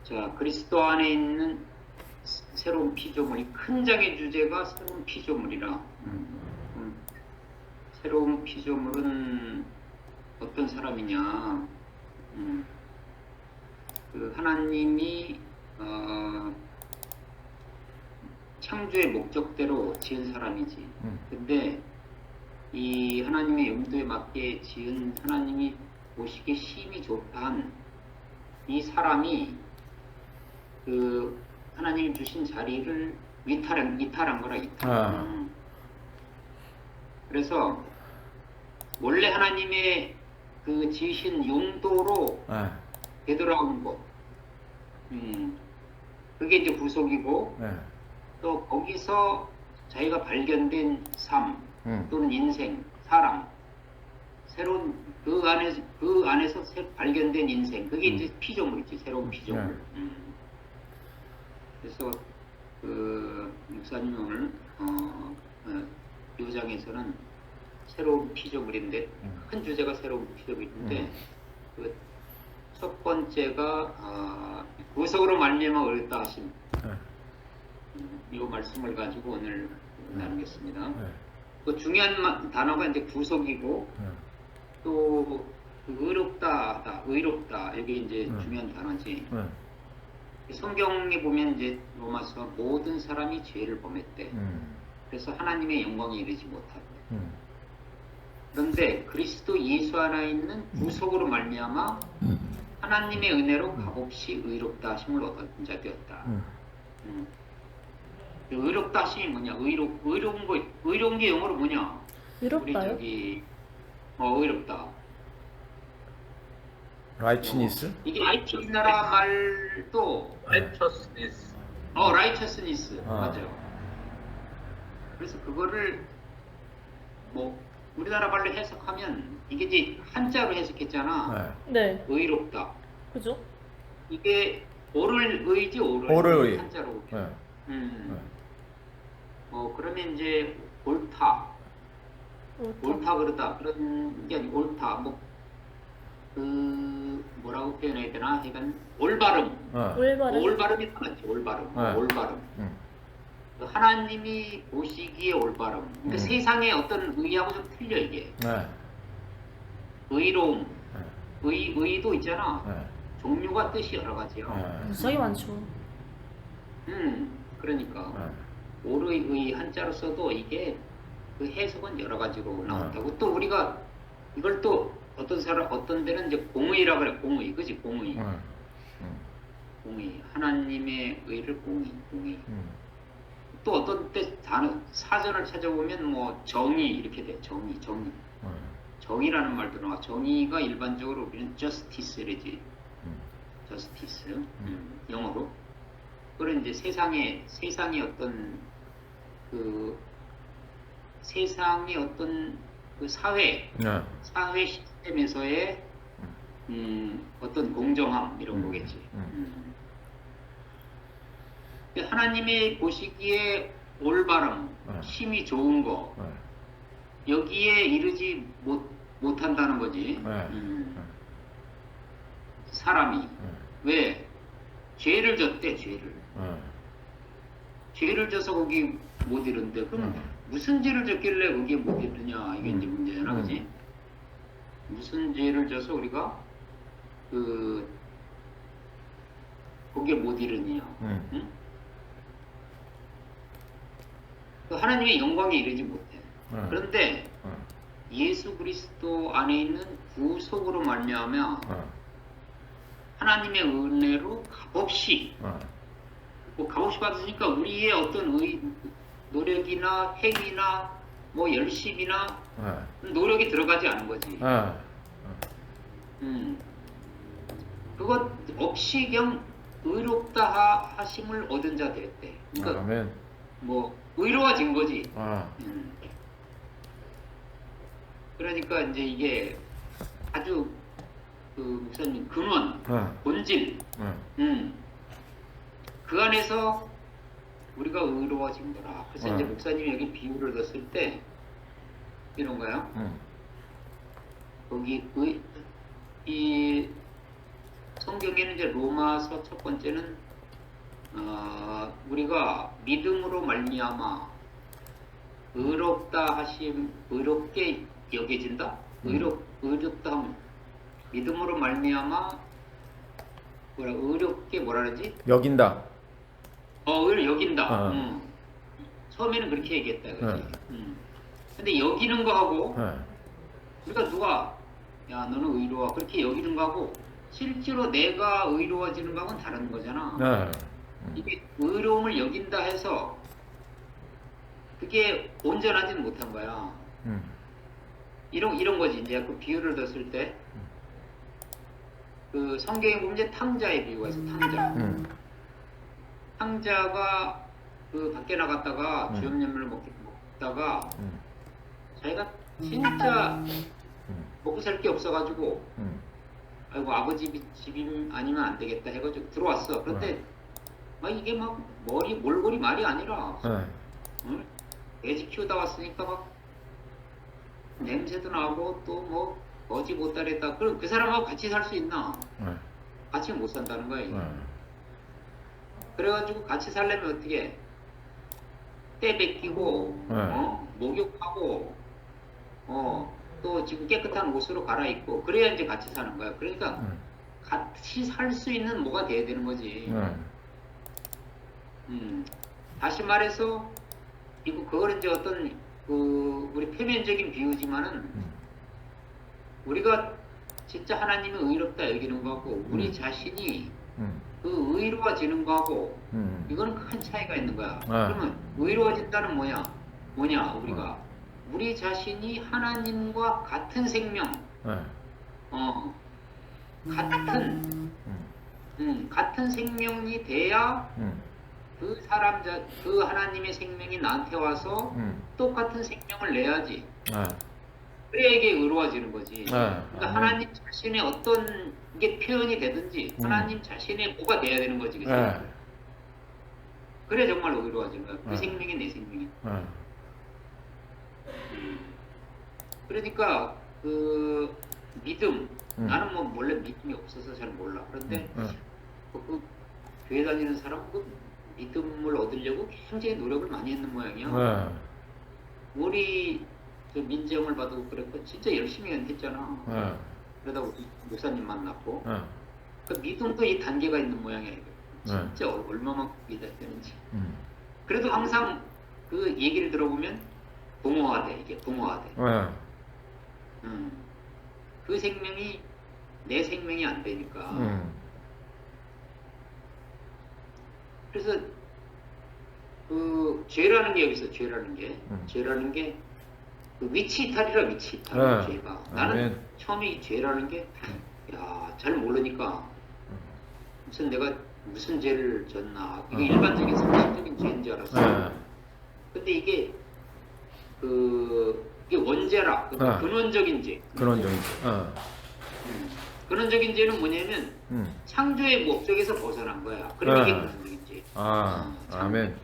자, 그리스도 안에 있는 새로운 피조물, 이 큰 장의 주제가 새로운 피조물이라. 새로운 피조물은 어떤 사람이냐? 그 하나님이 창조의 목적대로 지은 사람이지. 근데 이 하나님의 용도에 맞게 지은 하나님이 보시기에 심히 좋다한 이 사람이 그 하나님이 주신 자리를 이탈한 거라, 이탈. 그래서 원래 하나님의 그 지으신 용도로 되돌아온 것, 그게 이제 구속이고, 또 거기서 자기가 발견된 삶 또는 인생, 사람, 새로운 그 안에서 발견된 인생, 그게 이제 피조물이지, 새로운 피조물. 그래서 그 목사님 오늘 요장에서는 새로운 피조물인데, 큰 주제가 새로운 피조물인데, 그 첫 번째가 구속으로 말미암아 얻었다 하심. 이 말씀을 가지고 오늘 나누겠습니다. 그 중요한 단어가 이제 구속이고, 또 의롭다, 이게 이제 중요한 단어지. 성경에 보면 이제 로마서 모든 사람이 죄를 범했대. 그래서 하나님의 영광에 이르지 못하대. 그런데 그리스도 예수 안에 있는 구속으로 말미암아 하나님의 은혜로 값없이 의롭다 하심을 얻은 자 되었다. 의롭다 하심이 뭐냐? 의로운 게 영어로 뭐냐? 의롭다요? 우리 의롭다. righteousness? 이게 우리나라 말도 righteousness. righteousness 맞아요. 그래서 그거를 뭐 우리나라 말로 해석하면 이게 이제 한자로 해석했잖아. 네. 의롭다. 그죠? 이게 오를 의지 오를 의. 한자로. 그러면 이제 옳다 그러다 그런 게 아니고 옳다 뭐라고 표현해야 되나? 하여간 올바름. 올바름이 맞지. 올바름. 그 하나님이 보시기에 올바름. 그러니까 세상의 어떤 의하고 좀 틀려 이게. 의로움, 의도 있잖아. 종류가 뜻이 여러 가지요. 무지하게 많죠. 그러니까 오의 한자로 써도 이게 그 해석은 여러 가지로 나온다고. 또 우리가 이걸 또 어떤 데는 이제 공의라 그래. 공의, 그지? 공의. 공의. 하나님의 의를 공의. 또 어떤 때 사전을 찾아보면 뭐 정의 이렇게 돼. 정의. 정의라는 말도 나와. 정의가 일반적으로 우리는 justice이지. justice. 영어로. 그런 이제 세상의 어떤 그 사회 시스템에서의 어떤 공정함 이런 거겠지. 하나님이 보시기에 올바름, 힘이 좋은 거, 여기에 이르지 못한다는 거지. 사람이 왜 죄를 졌대. 죄를 져서 거기 못 이른데, 그럼 무슨 죄를 졌길래 거기에 못 이르냐, 이게 이제 문제잖아. 그지? 무슨 죄를 져서 우리가 거기에 못 이르냐. 하나님의 영광에 이르지 못해. 그런데 예수 그리스도 안에 있는 구속으로 말미암아 하나님의 은혜로 값없이 값없이 받으니까 우리의 어떤 노력이나 행위나 뭐 열심이나 노력이 들어가지 않은 거지. 그것 없이 그냥 의롭다 하심을 얻은 자 되었대. 그러니까 뭐 의로워진 거지. 그러니까 이제 이게 아주 그 목사님 근원, 본질, 그 안에서 우리가 의로워진 거라. 그래서 이제 목사님이 여기 비유를 넣었을 때 이런 거야. 거기 이 성경에는 이제 로마서 첫 번째는 우리가 믿음으로 말미암아 의롭다 하심, 의롭게 여겨진다. 의롭다 하면 믿음으로 말미암아 의롭게 뭐라 그러지? 여긴다. 을 여긴다. 처음에는 그렇게 얘기했다, 그지? 근데 여기는 거하고 우리가 누가 야 너는 의로워 그렇게 여기는 거하고 실제로 내가 의로워지는 거하고는 다른 거잖아. 이게 의로움을 여긴다 해서 그게 온전하지는 못한 거야. 이런 거지. 이제 그 비유를 뒀을 때 그 성경에 보면 이제 탕자의 비유가 있어. 탕자가 그 밖에 나갔다가 주염염을 먹다가 자기가 진짜 먹고 살 게 없어가지고 아이고 아버지 집이 아니면 안 되겠다 해가지고 들어왔어. 그런데 막 이게 막 몰골이 말이 아니라 응? 돼지 키우다 왔으니까 막 냄새도 나고 또 뭐 거지 못다랬다. 그럼 그 사람하고 같이 살 수 있나? 같이 못 산다는 거야. 이게. 그래가지고 같이 살려면 어떻게 때 뺏기고 목욕하고 또 지금 깨끗한 옷으로 갈아입고 그래야 이제 같이 사는 거야. 그러니까 같이 살 수 있는 뭐가 돼야 되는 거지. 다시 말해서 그거는 이제 어떤 우리 표면적인 비유지만은 우리가 진짜 하나님이 의롭다 여기는 거하고 우리 자신이 그 의로워지는 거하고 이거는 큰 차이가 있는 거야. 그러면 의로워진다는 뭐냐 우리가 우리 자신이 하나님과 같은 생명, 같은 생명이 돼야 그 하나님의 생명이 나한테 와서 똑같은 생명을 내야지. 그래야 이게 의로워지는 거지. 그러니까 하나님 자신의 어떤 게 표현이 되든지 하나님 자신의 뭐가 돼야 되는 거지. 그치? 그래 정말 의로워지는 거야. 그 생명이 내 생명이야. 그러니까 그 믿음, 나는 뭐 원래 믿음이 없어서 잘 몰라. 그런데 그 교회 다니는 사람 그 믿음을 얻으려고 굉장히 노력을 많이 했는 모양이야. 우리 저 민정을 봐도 그랬고 진짜 열심히 했잖아. 그러다 우리 목사님 만났고 그 믿음도 이 단계가 있는 모양이야. 진짜 얼마만큼 믿었는지. 그래도 항상 그 얘기를 들어보면 동호화돼. 이게 동호화돼. 그 생명이 내 생명이 안 되니까. 그래서 그 죄라는 게 여기 있어. 죄라는 게 그 위치 이탈이라 위치 이탈. 죄가. 나는 처음에 이 죄라는 게 잘 모르니까 내가 무슨 죄를 졌나. 이게 일반적인 상식적인 죄인 줄 알았어. 근데 이게 이게 원죄라. 근원적인 죄. 근원적인 죄는 뭐냐면 창조의 목적에서 벗어난 거야. 그럼 이게 근원적인 죄. 아멘.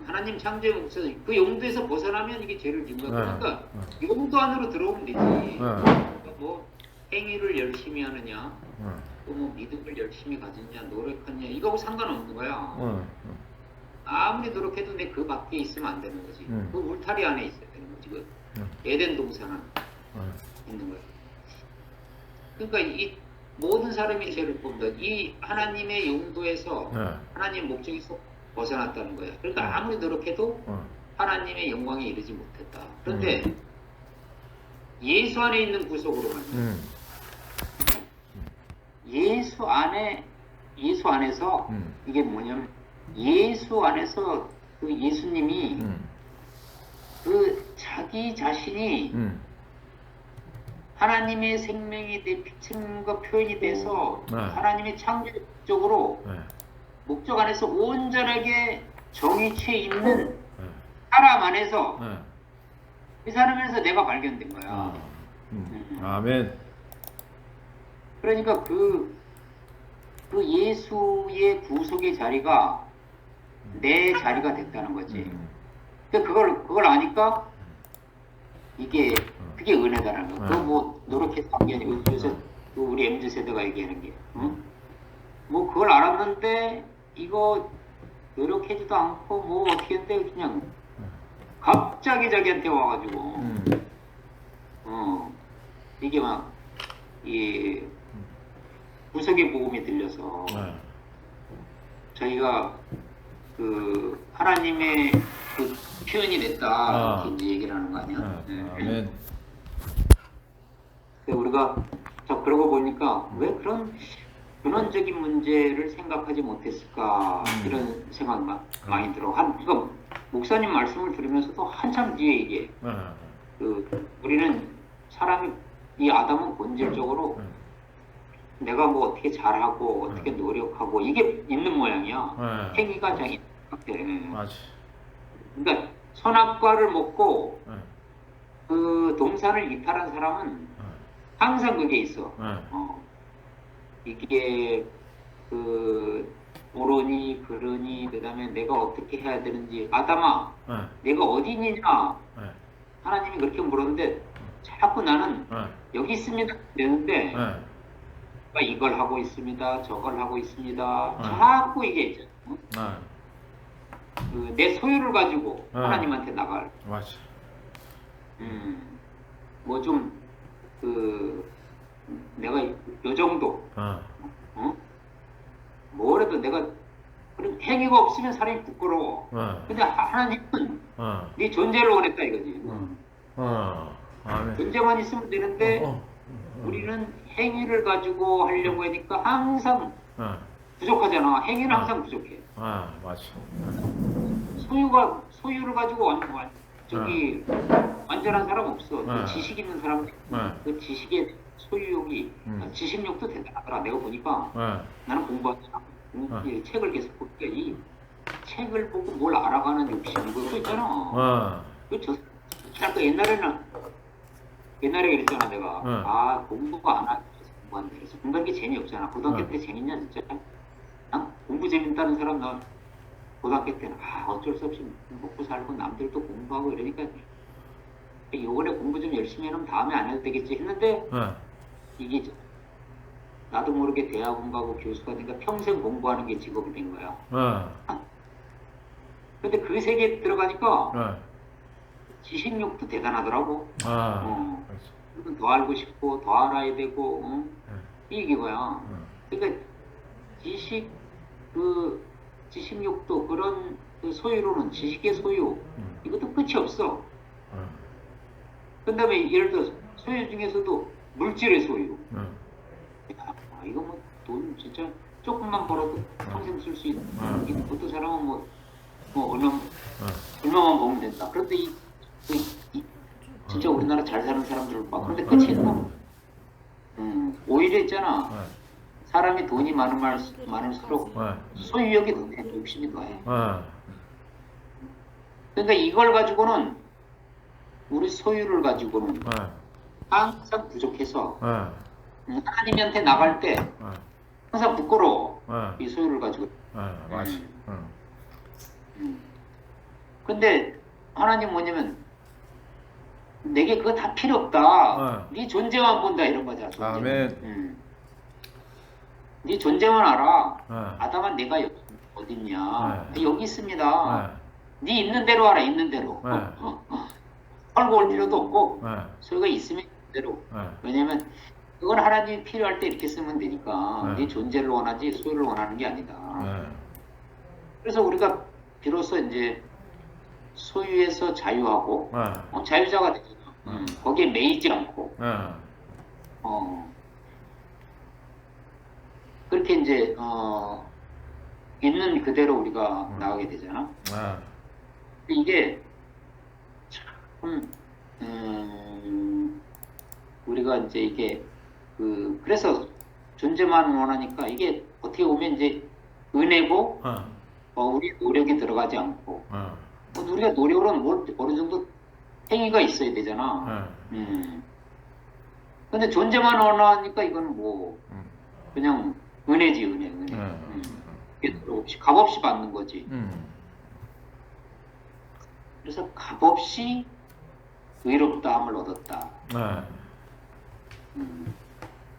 하나님 창조의 목적 그 용도에서 벗어나면 이게 죄를 짓는 거야. 그러니까 용도 안으로 들어오면 되지. 뭐 행위를 열심히 하느냐, 또 뭐 믿음을 열심히 가지냐, 노력하느냐 이거하고 상관없는 거야. 아무리 노력해도 내 그 밖에 있으면 안 되는 거지. 그 울타리 안에 있어야 되는 거지. 그 에덴 동산 안에 있는 거야. 그러니까 이 모든 사람이 죄를 본다. 이 하나님의 용도에서 하나님의 목적에서 벗어났다는 거야. 그러니까 아무리 노력해도 하나님의 영광에 이르지 못했다. 그런데 예수 안에 있는 구속으로만 예수 안에서 이게 뭐냐면 예수 안에서 그 예수님이 그 자기 자신이 하나님의 생명이 생명과 표현이 돼서 하나님의 창조적으로 목적 안에서 온전하게 정의치에 있는 사람 안에서 그 사람에서 내가 발견된 거야. 아멘. 그러니까 그 예수의 구속의 자리가 내 자리가 됐다는 거지. 그걸 아니까 그게 은혜다라는 거. 그거 뭐 노력해서 한 게 아니고 요새 그 우리 MZ 세대가 얘기하는 게, 뭐 그걸 알았는데 이거 노력하지도 않고 뭐 어떻게 했는데 그냥 갑자기 자기한테 와가지고, 이게 막 이 구석의 복음이 들려서 저희가 그 하나님의 그 표현이 됐다 이렇게 이제 얘기를 하는 거 아니야? 아멘. 우리가 그러고 보니까 왜 그런 근원적인 문제를 생각하지 못했을까 이런 생각이 많이 들어. 그러니까 목사님 말씀을 들으면서도 한참 뒤에 이게 우리는 사람이 이 아담은 본질적으로 내가 뭐 어떻게 잘하고 어떻게 노력하고 이게 있는 모양이야. 행위가 장애 같아. 맞아. 그러니까 선악과를 먹고 그 동산을 이탈한 사람은 항상 그게 있어. 이게 그 오르니 그러니 그다음에 내가 어떻게 해야 되는지 아담아 내가 어디 있느냐 하나님이 그렇게 물었는데 자꾸 나는 여기 있습니다 되는데 이걸 하고 있습니다 저걸 하고 있습니다 자꾸 이게 있잖아. 내 소유를 가지고 하나님한테 나갈 맞아. 뭐 좀 내가 요 정도 뭐래도 내가 그런 행위가 없으면 사람이 부끄러워. 근데 하나님은 네 존재를 원했다 이거지. 아멘. 존재만 있으면 되는데 우리는 행위를 가지고 하려고 하니까 항상 부족하잖아. 행위는 항상 부족해. 맞아. 소유를 가지고 완전한 사람 없어. 그 지식 있는 사람, 그 지식의 소유욕이, 지식욕도 대단하더라. 내가 보니까 나는 공부하잖아. 책을 계속 보니까 이 책을 보고 뭘 알아가는 욕심 그거 있잖아. 옛날에 그랬잖아 내가. 공부가 안 하고 공부한다. 그래서 공부하는 게 재미없잖아. 고등학교 때 재밌냐 진짜. 난 공부 재밌다는 사람 나 고등학교 때는 어쩔 수 없이 먹고 살고 남들도 공부하고 이러니까 요번에 공부 좀 열심히 해놓으면 다음에 안 해도 되겠지 했는데 이게 나도 모르게 대학원 가고 교수가 되니까 평생 공부하는 게 직업이 된 거야. 근데 그 세계에 들어가니까 지식욕도 대단하더라고. 더 알고 싶고 더 알아야 되고 이게 뭐야. 그러니까 지식욕도 그런 그 소유로는 지식의 소유 이것도 끝이 없어. 그 다음에 예를 들어 소유 중에서도 물질의 소유. 이거 뭐 돈 진짜 조금만 벌어도 평생 쓸 수 있는. 어떤 사람은 뭐 얼마만 벌면 된다. 그런데 진짜 우리나라 잘 사는 사람들을 봐. 그런데 끝이 있나? 오히려 있잖아. 사람이 돈이 많을수록 소유욕이 더해, 욕심이 더해. 그러니까 이걸 가지고는 우리 소유를 가지고는 항상 부족해서 하나님한테 나갈 때 항상 부끄러워. 이 소유를 가지고. 맞아. 근데 하나님 뭐냐면 내게 그거 다 필요 없다. 네 존재만 본다 이런 거잖아. 아멘. 네 존재만 알아. 아담아 내가 어딨냐. 여기 있습니다. 네 있는 대로 알아. 있는 대로. 헐고 올 필요도 없고 소유가 있으면 있는 대로. 왜냐면 그건 하나님이 필요할 때 이렇게 쓰면 되니까 네 존재를 원하지 소유를 원하는 게 아니다. 그래서 우리가 비로소 이제 소유에서 자유하고 자유자가 되잖아. 거기에 매이지 않고 그렇게 이제 있는 그대로 우리가 나가게 되잖아. 이게 참 우리가 이제 이게 그래서 존재만 원하니까 이게 어떻게 보면 이제 은혜고 우리 노력이 들어가지 않고 우리가 노력으로는 어느 정도 행위가 있어야 되잖아. 근데 존재만 원하니까 이건 뭐 그냥 은혜지 은혜. 값없이 받는 거지. 그래서 값없이 의롭다함을 얻었다.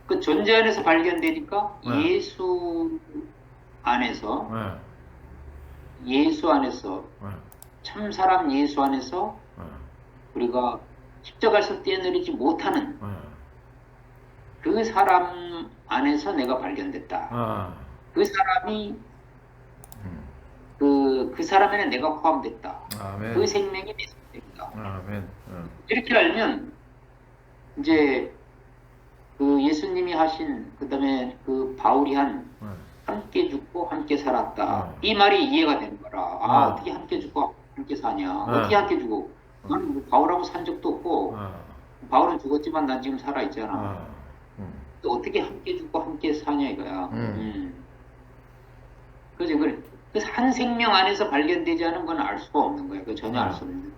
그 존재 안에서 발견되니까 네. 예수 안에서 네. 예수 안에서 네. 참 사람 예수 안에서 네. 우리가 십자가에서 떼내리지 못하는 네. 그 사람 안에서 내가 발견됐다. 아. 그 사람이 음. 그 사람에는 내가 포함됐다. 아멘. 그 생명이 내 생명이다. 아멘. 이렇게 알면 이제 그 예수님이 하신 그다음에 그 바울이 한 네. 함께 죽고 함께 살았다. 네. 이 말이 이해가 되는 거라. 아, 네. 어떻게 함께 죽고 함께 사냐? 네. 어떻게 함께 죽어? 나는 뭐 바울하고 산 적도 없고 바울은 죽었지만 난 지금 살아 있잖아. 아. 또 어떻게 함께 죽고 함께 사냐 이거야. 그래서 그 한 생명 안에서 발견되지 않은 건 알 수가 없는 거야. 그 전혀 알 수 없는.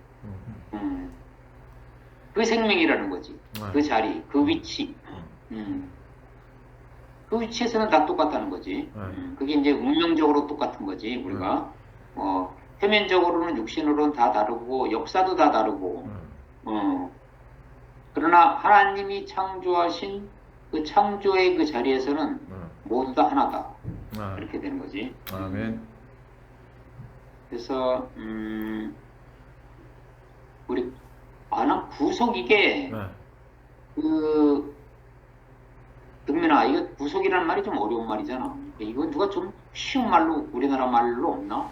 그 생명이라는 거지. 그 자리, 그 위치. 그 위치에서는 다 똑같다는 거지. 그게 이제 운명적으로 똑같은 거지. 우리가 표면적으로는 육신으로는 다 다르고 역사도 다 다르고. 그러나 하나님이 창조하신 그 창조의 그 자리에서는 모두 다 하나다. 이렇게 되는 거지. 아멘. 그래서 우리 난 구속 이게 네. 그 등민아 이거 구속이라는 말이 좀 어려운 말이잖아. 이건 누가 좀 쉬운 말로 우리나라 말로 없나?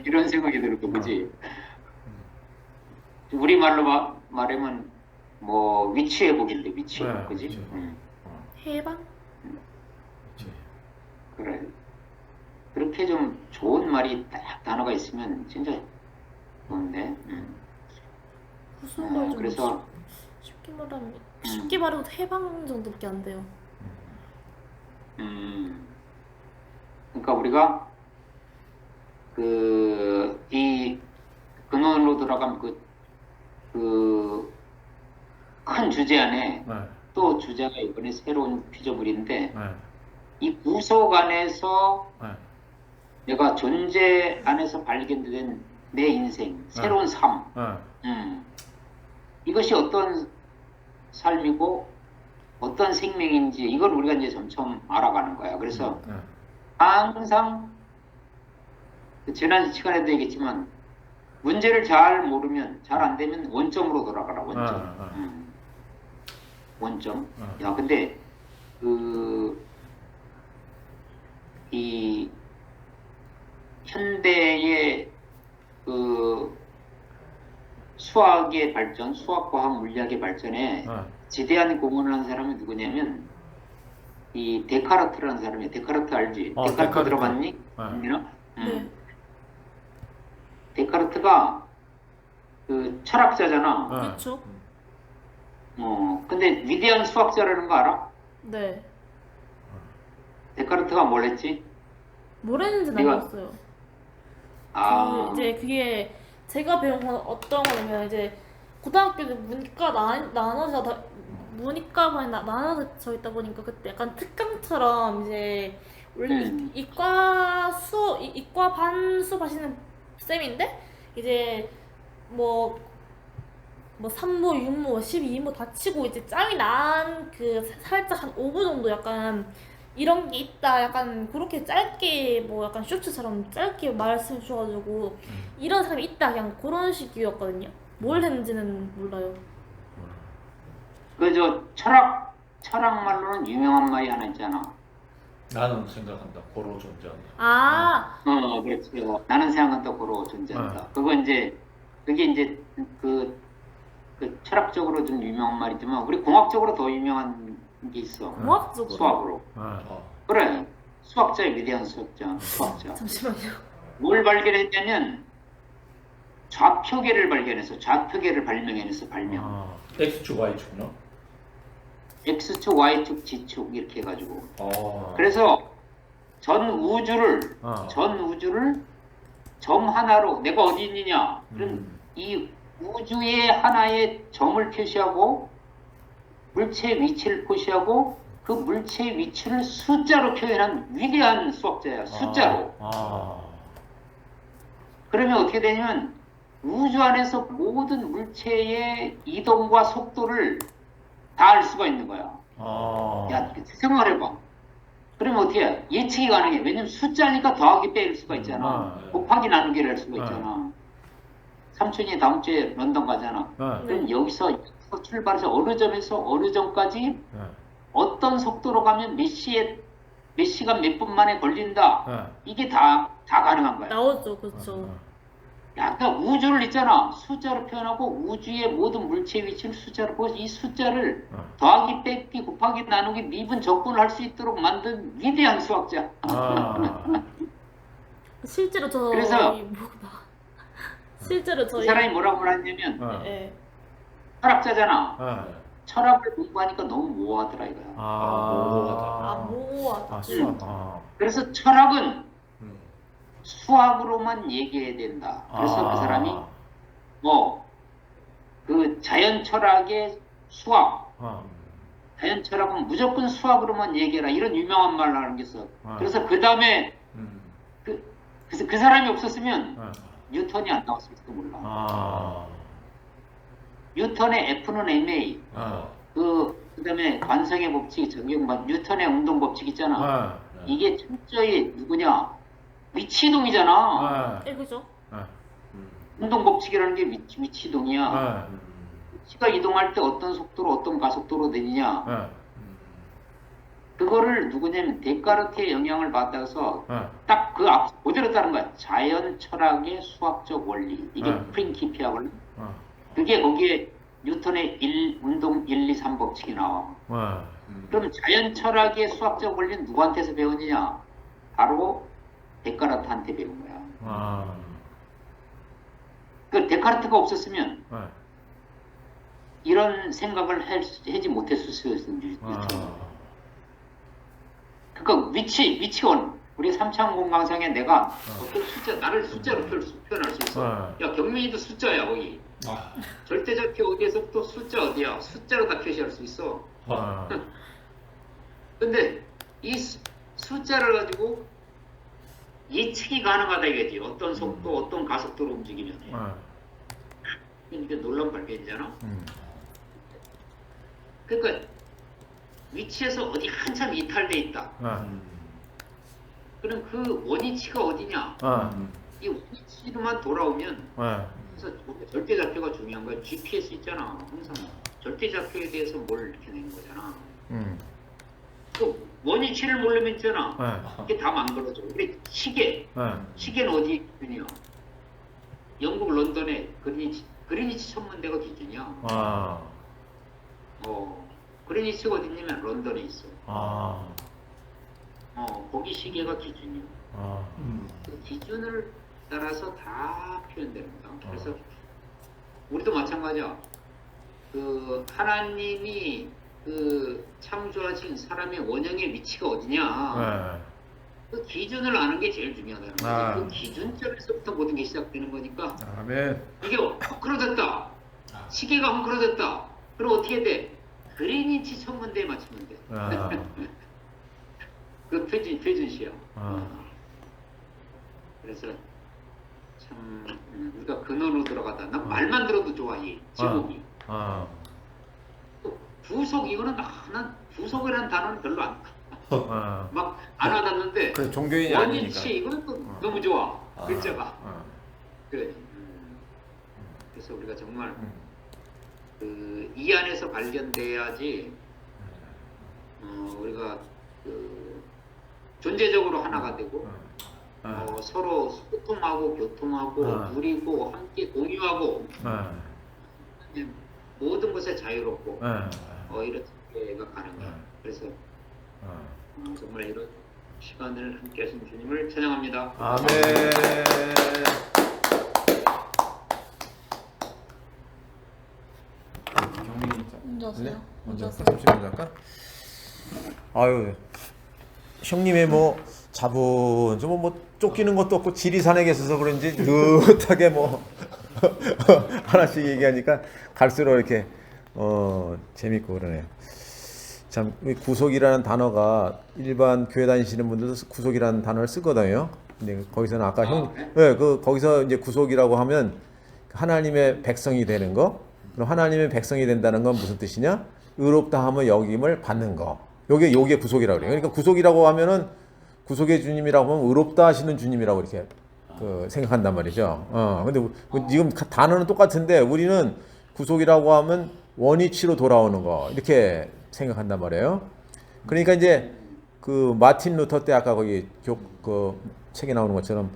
이런 생각이 들었고 그지? 우리 말로 말하면 뭐 위치 회복인데 위치 회복 네, 그지? 위치 회복. 해방? 그치. 그래. 그렇게 좀 좋은 말이 딱 단어가 있으면 진짜 좋은데. 무슨 말좀 그래서 쉽게 말하면 쉽게 말해도 해방 정도밖에 안 돼요. 그러니까 우리가 이 근원으로 들어간 그 큰 주제 안에 네. 또 주제가 이번에 새로운 피조물인데 네. 이 구속 안에서 네. 내가 존재 안에서 발견된 내 인생, 새로운 삶. 네. 이것이 어떤 삶이고 어떤 생명인지 이걸 우리가 이제 점점 알아가는 거야. 그래서 네. 항상 지난 시간에도 얘기했지만 문제를 잘 모르면 잘 안 되면 원점으로 돌아가라. 원점. 원점. 야 근데 이 현대의 수학의 발전, 수학과학 물리학의 발전에 지대한 공헌을 한 사람이 누구냐면 이 데카르트라는 사람이야. 데카르트 알지? 데카르트 데카르트. 들어봤니? 네. 데카르트가 그 철학자잖아. 그렇죠. 근데 위대한 수학자라는 거 알아? 네. 데카르트가 뭘 했지? 뭘 했는지 네가- 모르겠어요. 아, 그게 제가 배운 건 어떤 거냐면 이제 고등학교 때 문과 문이과반이 나눠져 있다 보니까 그때 약간 특강처럼 이제 원래 이과 반 수업 하시는 쌤인데 이제 뭐 3모, 6모, 12모 다 치고 이제 짬이 난 그 살짝 한 5분 정도 약간 이런 게 있다 약간 그렇게 짧게 뭐 약간 쇼츠처럼 짧게 말씀해 주셔가지고 이런 사람이 있다 그냥 그런 식이었거든요. 뭘 했는지는 몰라요. 저 철학 말로는 유명한 말이 하나 있잖아. 나는 생각한다. 고로 존재한다. 아, 그렇지. 나는 생각한다 고로 존재한다. 그게 이제 그 철학적으로 좀 유명한 말이지만 우리 공학적으로 더 유명한 게 있어. 공학적으로. 수학으로. 그래. 수학자의 위대한 수학자. 잠시만요. 뭘 발견했냐면 좌표계를 발견해서 좌표계를 발명해내서 발명. X축, Y축요? X축, Y축, G축 이렇게 해가지고. 그래서 전 우주를 점 하나로 내가 어디 있느냐? 그럼 이 우주의 하나의 점을 표시하고 물체의 위치를 표시하고 그 물체의 위치를 숫자로 표현한 위대한 수학자야. 숫자로. 그러면 어떻게 되냐면 우주 안에서 모든 물체의 이동과 속도를 다 알 수가 있는 거야. 야, 생각해봐. 그러면 어떻게 해? 예측이 가능해. 왜냐면 숫자니까 더하기 빼일 수가 있잖아. 곱하기 나누기를 할 수가 있잖아. 삼촌이 다음 주에 런던 가잖아. 그럼 여기서 출발해서 어느 점에서 어느 점까지 어떤 속도로 가면 몇 시간 몇 분 만에 걸린다. 이게 다 가능한 거야. 나오죠, 그렇죠. 약간 우주를 있잖아. 숫자로 표현하고 우주의 모든 물체의 위치를 숫자로 보고 이 숫자를 더하기, 빼기, 곱하기, 나누기, 미분, 적분을 할 수 있도록 만든 위대한 수학자. 실제로 저 그래서 실제로 이 저희 사람이 뭐라고 하냐면 예. 철학자잖아. 철학을 공부하니까 너무 모호하더라 이거야. 모호하다. 수학. 그래서 철학은 수학으로만 얘기해야 된다. 그래서 그 사람이 뭐 그 자연 철학의 수학, 자연 철학은 무조건 수학으로만 얘기해라 이런 유명한 말을 하는 게 있어. 그래서 그 다음에 그 사람이 없었으면 뉴턴이 안 나왔을지도 몰라. 뉴턴의 F는 ma, 그다음에 관성의 법칙 적용반 뉴턴의 운동 법칙 있잖아. 이게 철저히 누구냐? 위치동이잖아. 예, 그죠? 운동 법칙이라는 게 위치동이야. 위치가 이동할 때 어떤 속도로 어떤 가속도로 되느냐. 그거를 누구냐면 데카르트의 영향을 받아서 딱 그 앞 그대로 따른 거야. 자연 철학의 수학적 원리. 이게 프린키피아거든. 그게 거기에 뉴턴의 운동 1, 2, 3 법칙이 나와. 그럼 자연 철학의 수학적 원리는 누구한테서 배웠느냐? 바로 데카르트한테 배운 거야. 그 데카르트가 없었으면 이런 생각을 하지 못했을 뉴턴. 그러니까 위치가 우리 삼창공 강상에 내가 어떤 숫자 나를 숫자로 표현할 수 있어. 야 경민이도 숫자야 거기. 절대적표 어디에서부터 숫자 어디야? 숫자로 다 표시할 수 있어. 근데 이 숫자를 가지고 예측이 가능하다 이거지. 어떤 속도, 어떤 가속도로 움직이면. 이게 놀라운 발견이잖아. 그러니까 위치에서 어디 한참 이탈돼 있다. 그럼 그 원위치가 어디냐? 이 원위치로만 돌아오면 그래서 절대좌표가 중요한 거야. GPS 있잖아. 항상 절대좌표에 대해서 뭘 이렇게 내는 거잖아. 또 원위치를 모르면 있잖아. 이게 다 망가져져. 우리 시계는 어디 기준이야? 영국 런던에 그리니치 천문대가 기준이야. 그리니치가 어디 있냐면 런던에 있어. 거기 시계가 기준이야. 그 기준을 따라서 다 표현되는 거야. 그래서 우리도 마찬가지야. 그 하나님이 그 창조하신 사람의 원형의 위치가 어디냐. 그 기준을 아는 게 제일 중요하다는 거지. 그 기준점에서부터 모든 게 시작되는 거니까. 이게 헝클어졌다. 시계가 헝클어졌다. 그럼 어떻게 돼? 그리니치 천문대에 맞추면 돼. 그 표준시야. 그래서 참 우리가 근원으로 들어가다. 난 말만 들어도 좋아 이 제목이. 또 부속 이거는 난 부속이라는 단어는 별로 막 안 와닿는데. 그 종교인이 아니니까. 원위치 이거는 또 너무 좋아. 글자가. 그래. 그래서 우리가 정말 이 안에서 발견돼야지 우리가 존재적으로 하나가 되고 서로 소통하고 교통하고 누리고 함께 공유하고 모든 것에 자유롭고 이렇게가 가능해. 그래서 정말 이런 시간을 함께 하신 주님을 찬양합니다. 아멘. 경민이 먼저 하세요. 먼저 할까? 잠시만 할까? 아유, 형님의 뭐 자본 좀 뭐 쫓기는 것도 없고 지리산에 계셔서 그런지 느긋하게 뭐 하나씩 얘기하니까 갈수록 이렇게 재밌고 그러네요. 참 구속이라는 단어가 일반 교회 다니시는 분들도 구속이라는 단어를 쓰거든요. 근데 거기서는 아까 거기서 이제 구속이라고 하면 하나님의 백성이 되는 거. 그럼 하나님의 백성이 된다는 건 무슨 뜻이냐? 의롭다 하면 여김을 받는 거. 요게 구속이라고 그래요. 그러니까 구속이라고 하면은 구속의 주님이라고 하면 의롭다 하시는 주님이라고 이렇게 생각한단 말이죠. 근데 지금 단어는 똑같은데 우리는 구속이라고 하면 원위치로 돌아오는 거 이렇게 생각한단 말이에요. 그러니까 이제 그 마틴 루터 때 아까 거기 그 책에 나오는 것처럼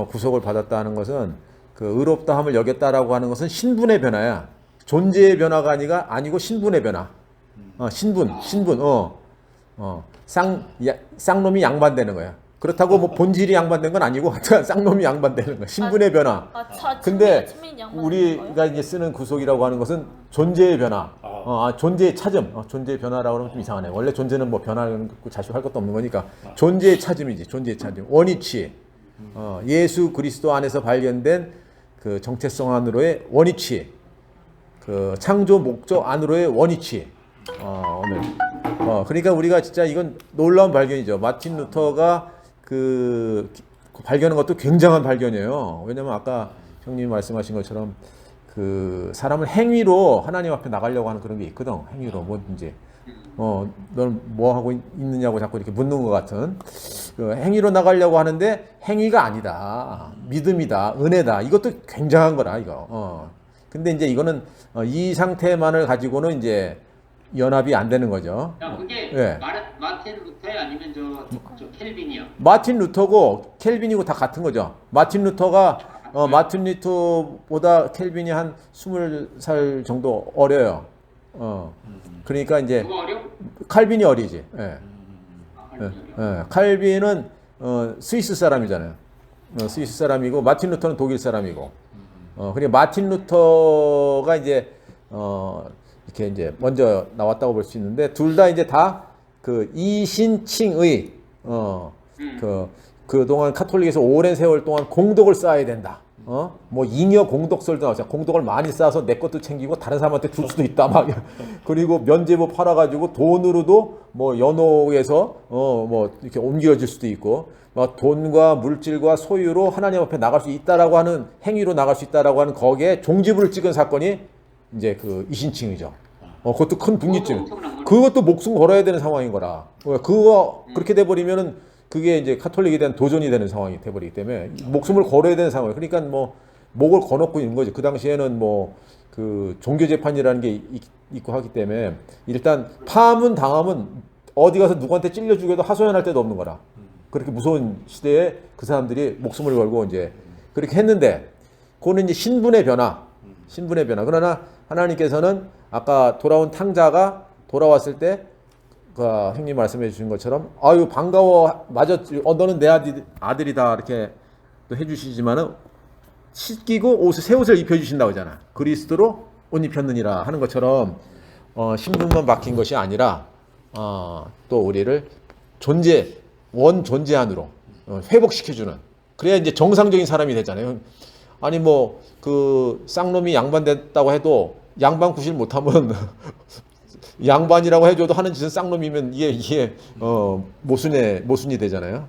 구속을 받았다는 것은 그 의롭다함을 여겼다라고 하는 것은 신분의 변화야. 존재의 변화가 아니고 신분의 변화. 신분. 쌍놈이 양반되는 거야. 그렇다고 뭐 본질이 양반된 건 아니고 쌍놈이 양반되는 거야. 신분의 변화. 근데 우리가 이제 쓰는 구속이라고 하는 것은 존재의 변화. 존재의 찾음. 존재의 변화라고 하면 좀 이상하네. 원래 존재는 뭐 변화는 자식할 것도 없는 거니까 존재의 찾음이지. 존재의 찾음. 원위치. 예수 그리스도 안에서 발견된 그 정체성 안으로의 원위치. 그 창조 목적 안으로의 원위치. 오늘. 그러니까 우리가 진짜 이건 놀라운 발견이죠. 마틴 루터가 그 발견한 것도 굉장한 발견이에요. 왜냐면 아까 형님이 말씀하신 것처럼 그 사람을 행위로 하나님 앞에 나가려고 하는 그런 게 있거든. 행위로 뭐든지. 넌 뭐 하고 있느냐고 자꾸 이렇게 묻는 것 같은 그 행위로 나가려고 하는데 행위가 아니다. 믿음이다. 은혜다. 이것도 굉장한 거라 이거. 근데 이제 이거는 이 상태만을 가지고는 이제 연합이 안 되는 거죠. 야, 그게 예. 마틴 루터야 아니면 저 켈빈이요? 마틴 루터고 켈빈이고 다 같은 거죠. 마틴 루터가 마틴 루터보다 켈빈이 한 20살 정도 어려요. 그러니까 이제 누가 어려? 칼빈이 어리지. 예. 칼빈은 스위스 사람이잖아요. 스위스 사람이고 마틴 루터는 독일 사람이고. 그리고 마틴 루터가 이제 이렇게 이제 먼저 나왔다고 볼 수 있는데 둘 다 이제 다 그 이신칭의 그동안 카톨릭에서 오랜 세월 동안 공덕을 쌓아야 된다. 뭐 잉여 공덕설도 나왔잖아. 공덕을 많이 쌓아서 내 것도 챙기고 다른 사람한테 줄 수도 있다. 막 그리고 면제부 팔아가지고 돈으로도 뭐 연옥에서 뭐 이렇게 옮겨질 수도 있고 막 돈과 물질과 소유로 하나님 앞에 나갈 수 있다라고 하는 행위로 나갈 수 있다라고 하는 거기에 종지부를 찍은 사건이 이제 그 이신칭이죠. 그것도 큰 분기증. 그것도 목숨 걸어야 되는 상황인 거라. 그거 그렇게 돼버리면은 그게 이제 카톨릭에 대한 도전이 되는 상황이 돼버리기 때문에 목숨을 걸어야 되는 상황. 그러니까 뭐 목을 거놓고 있는 거지. 그 당시에는 뭐 그 종교 재판이라는 게 있고 하기 때문에 일단 파문 당하면 어디 가서 누구한테 찔려 죽여도 하소연할 데도 없는 거라. 그렇게 무서운 시대에 그 사람들이 목숨을 걸고 이제 그렇게 했는데 그거는 이제 신분의 변화. 그러나 하나님께서는 아까 돌아온 탕자가 돌아왔을 때 그 형님 말씀해 주신 것처럼 아유 반가워 맞아 너는 내 아들이다 이렇게 또 해주시지만은 씻기고 새 옷을 입혀주신다고 하잖아. 그리스도로 옷 입혔느니라 하는 것처럼 신분만 바뀐 것이 아니라 또 우리를 원 존재 안으로 회복시켜주는 그래야 이제 정상적인 사람이 되잖아요. 아니 뭐 그 쌍놈이 양반됐다고 해도 양반 구실 못하면 양반이라고 해줘도 하는 짓은 쌍놈이면 이게 모순이 되잖아요.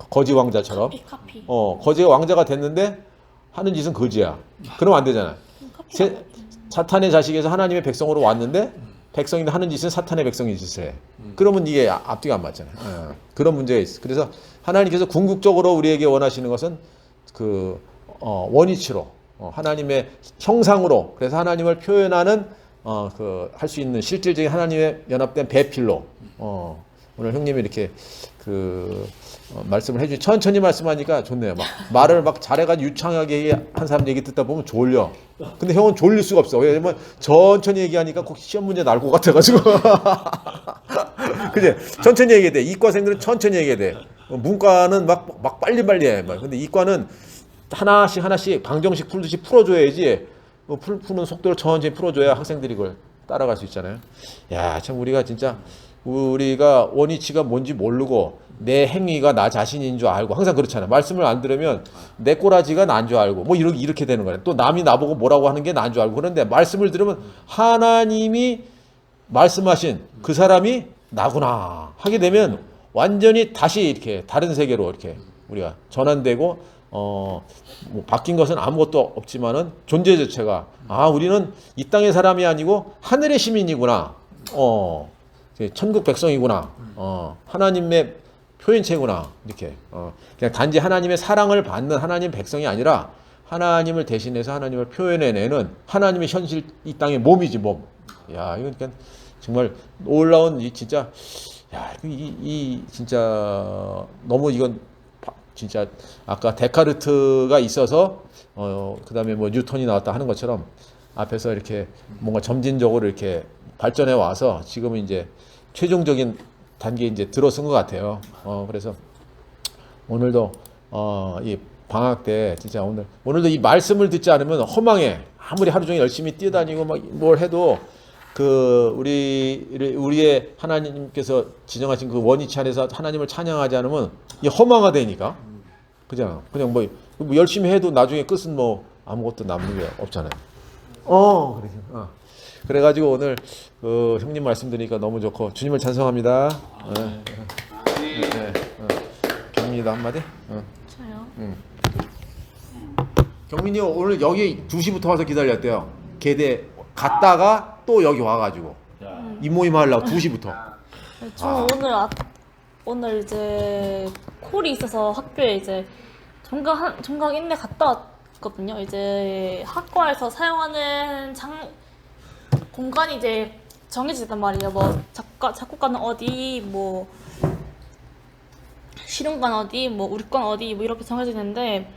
거지 왕자처럼. 카피. 거지 왕자가 됐는데 하는 짓은 거지야. 그러면 안 되잖아. 사탄의 자식에서 하나님의 백성으로 왔는데 백성이 하는 짓은 사탄의 백성이 짓을 해. 그러면 이게 앞뒤가 안 맞잖아요. 그런 문제가 있어. 그래서 하나님께서 궁극적으로 우리에게 원하시는 것은 그 원위치로 하나님의 형상으로 그래서 하나님을 표현하는 할 수 있는 실질적인 하나님의 연합된 배필로 오늘 형님이 이렇게 말씀을 해주시 천천히 말씀하니까 좋네요. 말을 잘해가지고 유창하게 한 사람 얘기 듣다 보면 졸려. 근데 형은 졸릴 수가 없어. 왜냐면 천천히 얘기하니까 꼭 시험 문제 나올 것 같아가지고. 그지? 천천히 얘기해야 돼. 이과생들은 천천히 얘기해야 돼. 문과는 막 빨리빨리 해. 근데 이과는 하나씩 방정식 풀듯이 풀어줘야지. 푸는 속도를 천천히 풀어줘야 학생들이 그걸 따라갈 수 있잖아요. 야, 참 우리가 원위치가 뭔지 모르고 내 행위가 나 자신인 줄 알고 항상 그렇잖아요. 말씀을 안 들으면 내 꼬라지가 난 줄 알고 뭐 이렇게 되는 거예요. 또 남이 나보고 뭐라고 하는 게 난 줄 알고 그런데 말씀을 들으면 하나님이 말씀하신 그 사람이 나구나 하게 되면 완전히 다시 이렇게 다른 세계로 이렇게 우리가 전환되고 뭐 바뀐 것은 아무것도 없지만은 존재 자체가 우리는 이 땅의 사람이 아니고 하늘의 시민이구나. 천국 백성이구나. 하나님의 표현체구나. 이렇게. 그냥 단지 하나님의 사랑을 받는 하나님 백성이 아니라 하나님을 대신해서 하나님을 표현해내는 하나님의 현실 이 땅의 몸이지 몸. 야, 이건 그러니까 정말 놀라운 이 진짜 야, 이 진짜 너무 이건 진짜 아까 데카르트가 있어서 그다음에 뭐 뉴턴이 나왔다 하는 것처럼 앞에서 이렇게 뭔가 점진적으로 이렇게 발전해 와서 지금은 이제 최종적인 단계에 이제 들어선 것 같아요. 그래서 오늘도 이 방학 때 진짜 오늘도 이 말씀을 듣지 않으면 허망해. 아무리 하루 종일 열심히 뛰어다니고 막 뭘 해도 그 우리의 하나님께서 지정하신 그 원위치 안에서 하나님을 찬양하지 않으면 이 허망하다니까. 그냥 뭐 열심히 해도 나중에 끝은 뭐 아무것도 남는 게 없잖아요. 그래가지고 오늘 그 형님 말씀 드리니까 너무 좋고 주님을 찬송합니다. 경민이도 한마디? 저요. 경민이 오늘 여기 2시부터 와서 기다렸대요. 계대 갔다가 또 여기 와가지고 야, 이 모임 하려고 2시부터. 네, 저 오늘 이제 콜이 있어서 학교에 이제 종강 인내 갔다 왔거든요. 이제 학과에서 사용하는 공간이 이제 정해지단 말이에요. 뭐 작곡가는 어디, 뭐 실용관 어디, 뭐 우리관 어디, 뭐 이렇게 정해지는데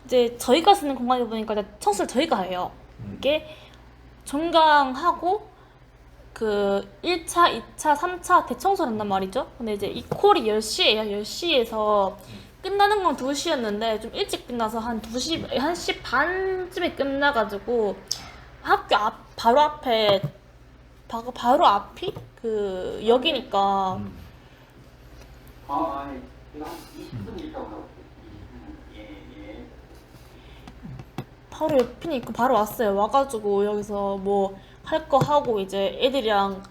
이제 저희가 쓰는 공간이다 보니까 이제 청소를 저희가 해요. 이게 종강하고 그 1차, 2차, 3차 대청소를 한단 말이죠. 근데 이제 이 콜이 10시에요. 10시에서 끝나는 건 2시였는데 좀 일찍 끝나서 한 1시 반쯤에 끝나가지고 학교 바로 앞에 바로 앞이 그 역이니까 한 20분 있다고. 바로 옆이니까 바로 왔어요. 와가지고 여기서 뭐 할 거 하고 이제 애들이랑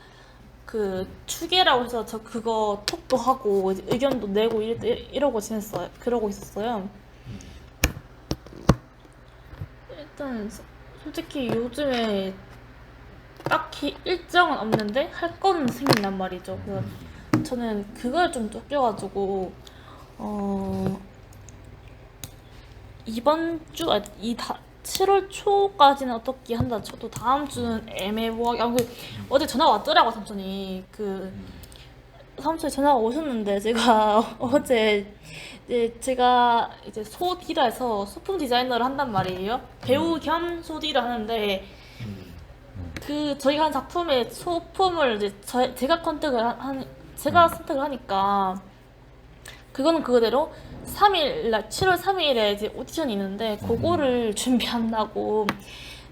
그 추계라고 해서 저 그거 톡도 하고 이제 의견도 내고 이러고 지냈어요. 그러고 있었어요. 일단 솔직히 요즘에 딱히 일정은 없는데 할 거는 생긴단 말이죠. 그래서 저는 그걸 좀 쫓겨가지고 이번 주 7월 초까지는 어떻게 한다 쳐도 다음 주는 애매모호하게 어제 전화 왔더라고 삼촌이. 삼촌이 전화가 오셨는데 제가 어제 이제 제가 이제 소디라에서 소품 디자이너를 한단 말이에요. 배우 겸 소디를 하는데 그 저희가 한 작품의 소품을 이제 제가 선택을 하니까 그거는 그거대로 7월 3일에 이제 오디션이 있는데 그거를 준비한다고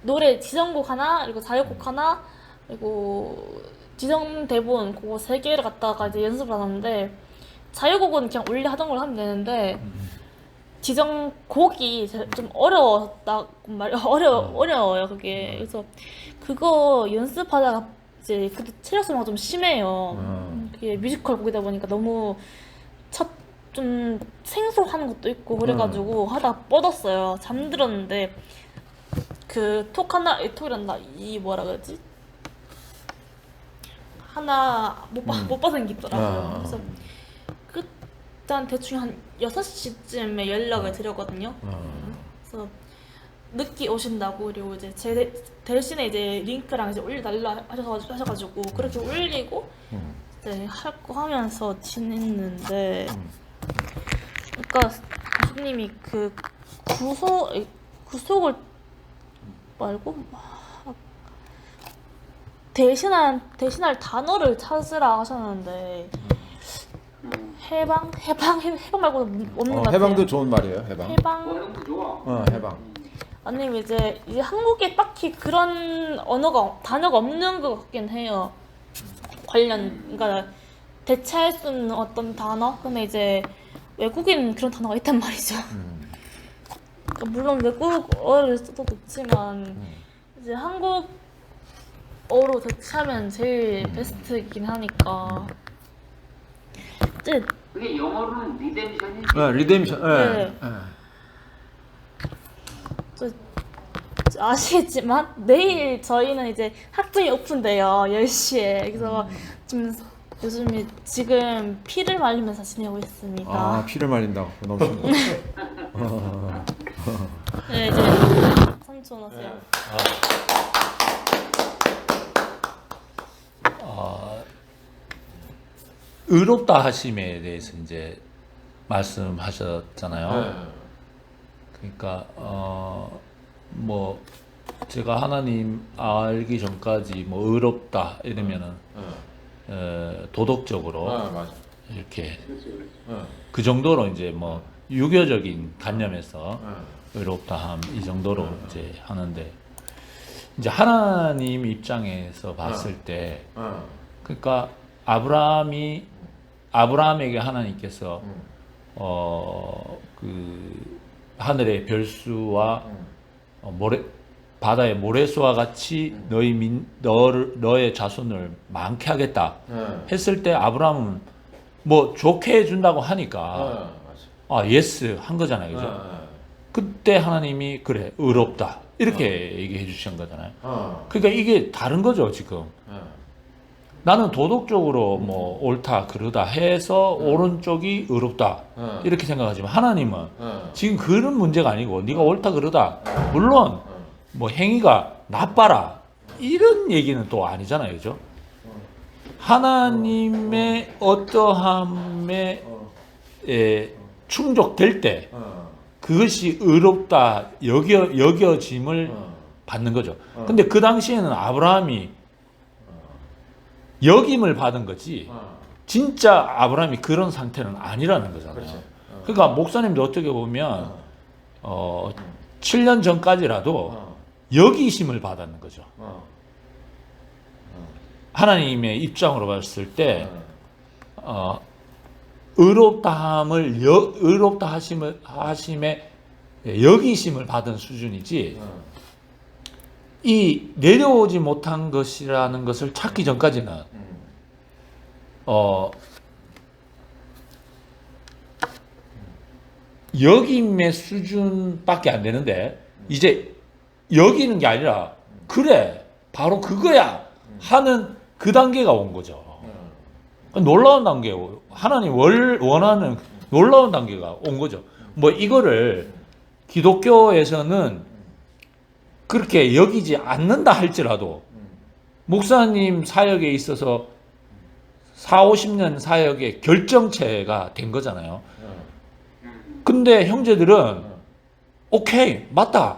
노래 지정곡 하나 그리고 자유곡 하나 그리고 지정 대본 그거 3개를 갖다가 이제 연습을 하는데 자유곡은 그냥 원래 하던 걸 하면 되는데 지정곡이 좀 어려웠다고 어려워요 그게. 그래서 그거 연습하다가 이제 그때 체력소모가 좀 심해요. 그게 뮤지컬 곡이다 보니까 너무 좀 생소한 것도 있고 그래가지고 하다가 뻗었어요. 잠들었는데 그 톡이란다 이 뭐라 그러지? 하나 못 받은 게 있더라고요. 그래서 그때 대충 한 6시쯤에 연락을 드렸거든요. 그래서 늦게 오신다고. 그리고 이제 제 대신에 이제 링크랑 이제 올려달라 하셔가지고 그렇게 올리고 이제 할 거 하면서 지냈는데 그러니까 교수님이 그 구속을 말고 대신할 단어를 찾으라 하셨는데 해방 말고는 없는 것 같아요. 해방도 좋은 말이에요. 해방. 해방도 좋아. 해방. 아니면 이제 한국에 딱히 그런 단어가 없는 것 같긴 해요. 그러니까 대체할 수 있는 어떤 단어? 근데 이제 외국인 그런 단어가 있단 말이죠. 그러니까 물론 외국어를 써도 좋지만 이제 한국어로 대체하면 제일 베스트이긴 하니까. 이제 그게 영어로는 리뎀션이지. 리뎀션. 네. 아시겠지만 내일 저희는 이제 학점이 오픈돼요. 10시에. 그래서 지금 피를 말리면서 지내고 있습니다. 아 피를 말린다고 너무 힘들어. 네, 이제 삼촌 오세요. 의롭다 하심에 대해서 이제 말씀하셨잖아요. 그러니까 뭐 제가 하나님 알기 전까지 뭐 의롭다 이러면은 도덕적으로 맞아. 이렇게 그렇죠, 그렇죠. 그 정도로 이제 뭐 유교적인 관념에서 의롭다 함 이 정도로 이제 하는데 이제 하나님 입장에서 봤을 때 그러니까 아브라함에게 하나님께서 그 하늘의 별수와 바다의 모래수와 같이 너의 자손을 많게 하겠다 했을 때 아브라함은 뭐 좋게 해준다고 하니까 예스 한 거잖아요, 그죠? 그때 하나님이 그래 의롭다 이렇게 얘기해 주신 거잖아요. 그러니까 이게 다른 거죠 지금. 나는 도덕적으로 뭐 옳다 그르다 해서 오른쪽이 의롭다 이렇게 생각하지만 하나님은 지금 그런 문제가 아니고 네가 옳다 그르다 물론 뭐 행위가 나빠라 이런 얘기는 또 아니잖아요, 그죠? 하나님의 어떠함에 충족될 때 그것이 의롭다 여겨짐을 받는 거죠. 근데 그 당시에는 아브라함이 여김을 받은 거지 진짜 아브라함이 그런 상태는 아니라는 거잖아요. 그러니까 목사님도 어떻게 보면 7년 전까지라도 여기심을 받았는 거죠. 하나님의 입장으로 봤을 때 의롭다 하심에 여기심을 받은 수준이지 이 내려오지 못한 것이라는 것을 찾기 전까지는 여김의 수준밖에 안 되는데 이제 여기는 게 아니라 그래 바로 그거야 하는 그 단계가 온 거죠. 놀라운 단계고 하나님 원하는 놀라운 단계가 온 거죠. 뭐 이거를 기독교에서는 그렇게 여기지 않는다 할지라도 목사님 사역에 있어서 40-50년 사역의 결정체가 된 거잖아요. 근데 형제들은 오케이 맞다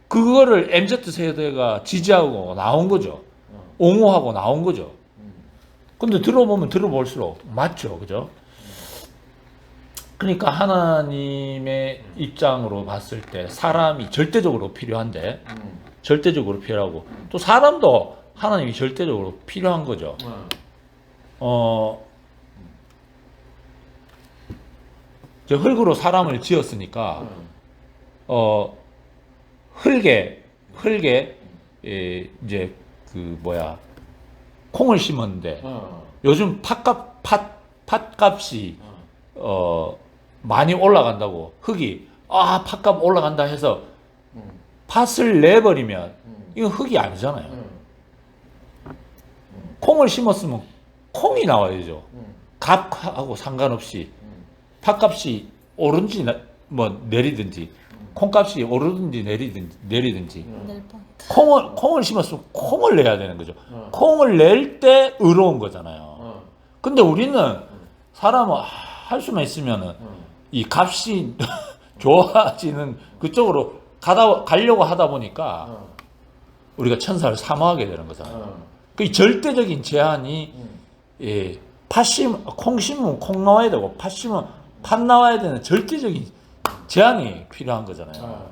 그거를 MZ세대가 지지하고 나온 거죠. 옹호하고 나온 거죠. 근데 들어보면 들어볼수록 맞죠, 그죠? 그러니까 하나님의 입장으로 봤을 때 사람이 절대적으로 필요한데 절대적으로 필요하고 또 사람도 하나님이 절대적으로 필요한 거죠. 이제 흙으로 사람을 지었으니까 흙에 이제 그 뭐야 콩을 심었는데 요즘 팥값이 많이 올라간다고 흙이 팥값 올라간다 해서 팥을 내버리면 이건 흙이 아니잖아요. 콩을 심었으면 콩이 나와야죠. 값하고 상관없이 팥값이 오른지 뭐 내리든지 콩값이 오르든지 내리든지 콩을 심었으면 콩을 내야 되는 거죠. 콩을 낼 때 의로운 거잖아요. 근데 우리는 사람은 할 수만 있으면은 이 값이 좋아지는 그쪽으로 가려고 하다 보니까 우리가 천사를 사모하게 되는 거잖아요. 그 절대적인 제한이 콩 심으면 콩 나와야 되고 팥 심으면 팥 나와야 되는 절대적인 제한이 필요한 거잖아요.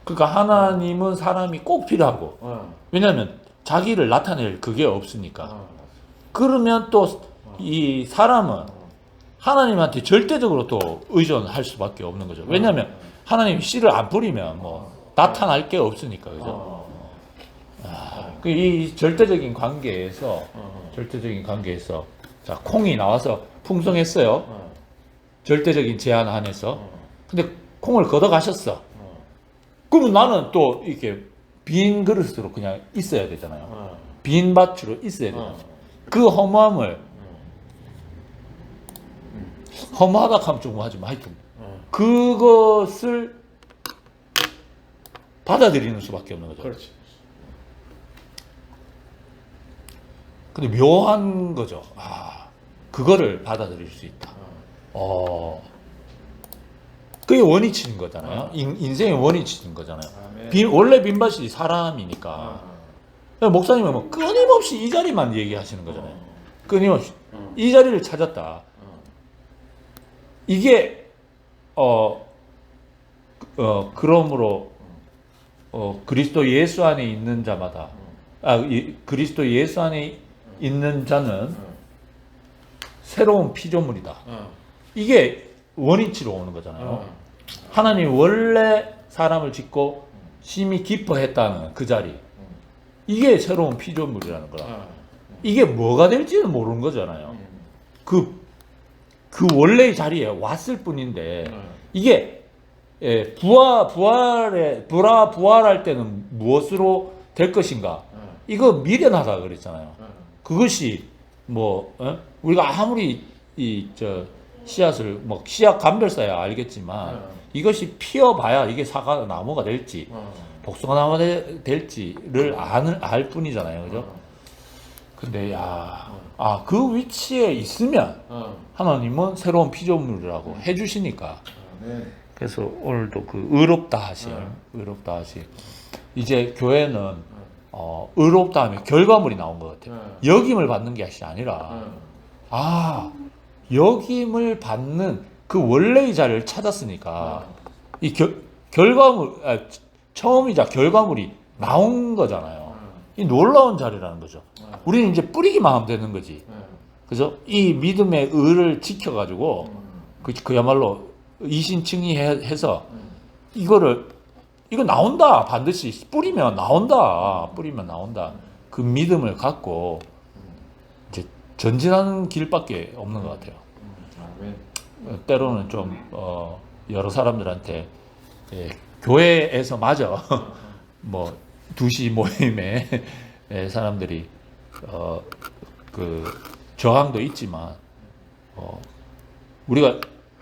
그러니까 하나님은 사람이 꼭 필요하고 왜냐하면 자기를 나타낼 그게 없으니까. 그러면 또 이 사람은 하나님한테 절대적으로 또 의존할 수밖에 없는 거죠. 왜냐하면 하나님이 씨를 안 뿌리면 뭐 나타날 게 없으니까, 그죠? 이 절대적인 관계에서 자 콩이 나와서 풍성했어요. 절대적인 제한 안에서. 근데 콩을 걷어 가셨어. 그러면 나는 또 이렇게 빈 그릇으로 그냥 있어야 되잖아요. 빈 밭으로 있어야 되잖아요. 그 허무함을 허무하다 하면 조금 하지만 하여튼 그것을 받아들이는 수밖에 없는 거죠. 그렇지. 근데 묘한 거죠. 그거를 받아들일 수 있다. 그게 원위치인 거잖아요. 인생의 원위치인 거잖아요. 원래 빈밭이 사람이니까. 목사님은 뭐 끊임없이 이 자리만 얘기하시는 거잖아요. 끊임없이 이 자리를 찾았다. 이게 그러므로 그리스도 예수 안에 있는 자마다 그리스도 예수 안에 있는 자는 새로운 피조물이다. 이게 원위치로 오는 거잖아요. 하나님이 원래 사람을 짓고 심히 기뻐했다는 그 자리. 이게 새로운 피조물이라는 거라. 이게 뭐가 될지는 모르는 거잖아요. 그 원래의 자리에 왔을 뿐인데 이게 부활할 때는 무엇으로 될 것인가? 이거 미련하다 그랬잖아요. 그것이 우리가 아무리 씨앗을 씨앗 감별사야 알겠지만 이것이 피어봐야 이게 사과 나무가 될지 복숭아 나무가 될지를 알 뿐이잖아요, 그죠? 근데 그 위치에 있으면 하나님은 새로운 피조물이라고 해주시니까. 그래서 오늘도 그 의롭다 하심 이제 교회는 의롭다 하면 결과물이 나온 것 같아요. 역임을 받는 게 아니라 역임을 받는 그 원래의 자리를 찾았으니까 이 결과물 처음이자 결과물이 나온 거잖아요. 이 놀라운 자리라는 거죠. 우리는 이제 뿌리기만 하면 되는 거지. 그래서 이 믿음의 의를 지켜가지고 그야말로 이신칭의해서 이거 나온다. 반드시 뿌리면 나온다. 그 믿음을 갖고 이제 전진하는 길밖에 없는 것 같아요. 때로는 좀 여러 사람들한테 교회에서 마저 2시 모임에 사람들이 그 저항도 있지만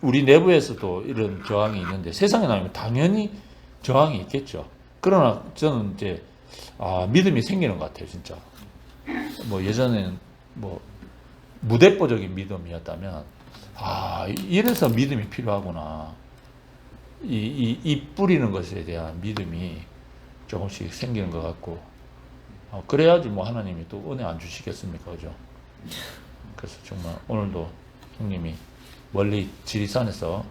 우리 내부에서도 이런 저항이 있는데 세상에 나오면 당연히 저항이 있겠죠. 그러나 저는 이제 믿음이 생기는 것 같아요, 진짜. 예전에는 무대뽀적인 믿음이었다면 이래서 믿음이 필요하구나. 이 뿌리는 것에 대한 믿음이 조금씩 생기는 것 같고 그래야지 하나님이 또 은혜 안 주시겠습니까, 그죠? 그래서 정말 오늘도 형님이 멀리 지리산에서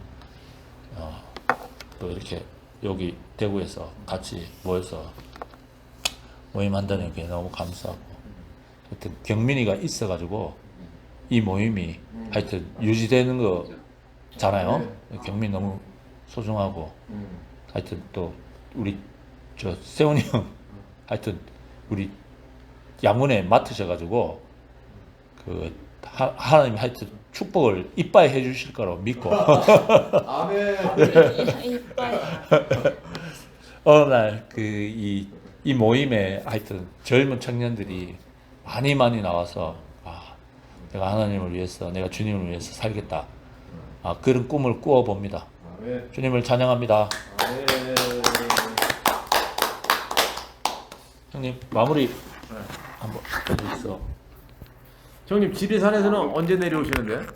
또 이렇게 여기 대구에서 같이 모여서 모임한다는 게 너무 감사하고 하여튼 경민이가 있어가지고 이 모임이 하여튼 유지되는 거잖아요. 경민 너무 소중하고 하여튼 또 우리 세훈이 형 하여튼 우리 양문에 맡으셔가지고 하나님이 하여튼 축복을 이빠이 해주실 거라고 믿고 아멘. 어느 날 이 모임에 하여튼 젊은 청년들이 많이 나와서 내가 하나님을 위해서 내가 주님을 위해서 살겠다 그런 꿈을 꾸어 봅니다. 주님을 찬양합니다. 형님 마무리 한번 해주세요. 형님 지리산에서는 언제 내려오시는데?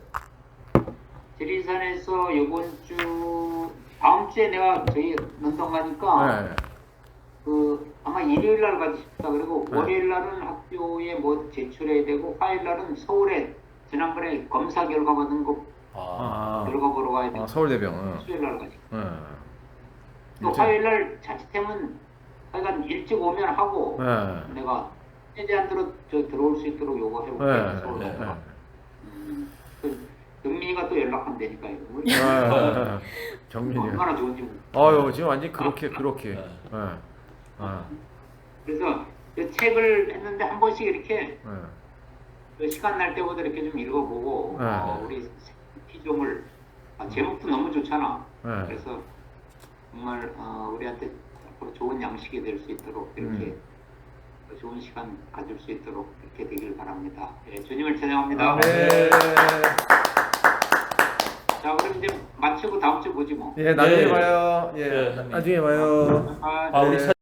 지리산에서 이번 주 다음 주에 내가 저희 논동 가니까 아마 일요일 날 가고 싶다. 그리고 월요일 날은 학교에 제출해야 되고 화요일 날은 서울에 지난번에 검사 결과 받은 거 결과 보러 가야 돼. 서울대병. 수요일 날 가지. 또 화요일 날 자칫하면 하여간 일찍 오면 하고 내가 최대한 들어올 수 있도록 요거 해볼게. 경민이가 또 연락하면 되니까요. 경민이. 얼마나 좋은지. 지금 완전 그렇게. 그래서 이 책을 했는데 한 번씩 이렇게 그 시간 날 때보다 이렇게 좀 읽어보고 우리 피조물 제목도 너무 좋잖아. 네. 그래서 정말 우리한테 앞으로 좋은 양식이 될 수 있도록 이렇게 좋은 시간 가질 수 있도록 이렇게 되길 바랍니다. 예, 주님을 찬양합니다. 네. 자, 그럼 이제 마치고 다음 주 보지 뭐. 예, 나중에 네. 봐요. 예, 네, 형님. 나중에 봐요. 아, 아, 우리 네.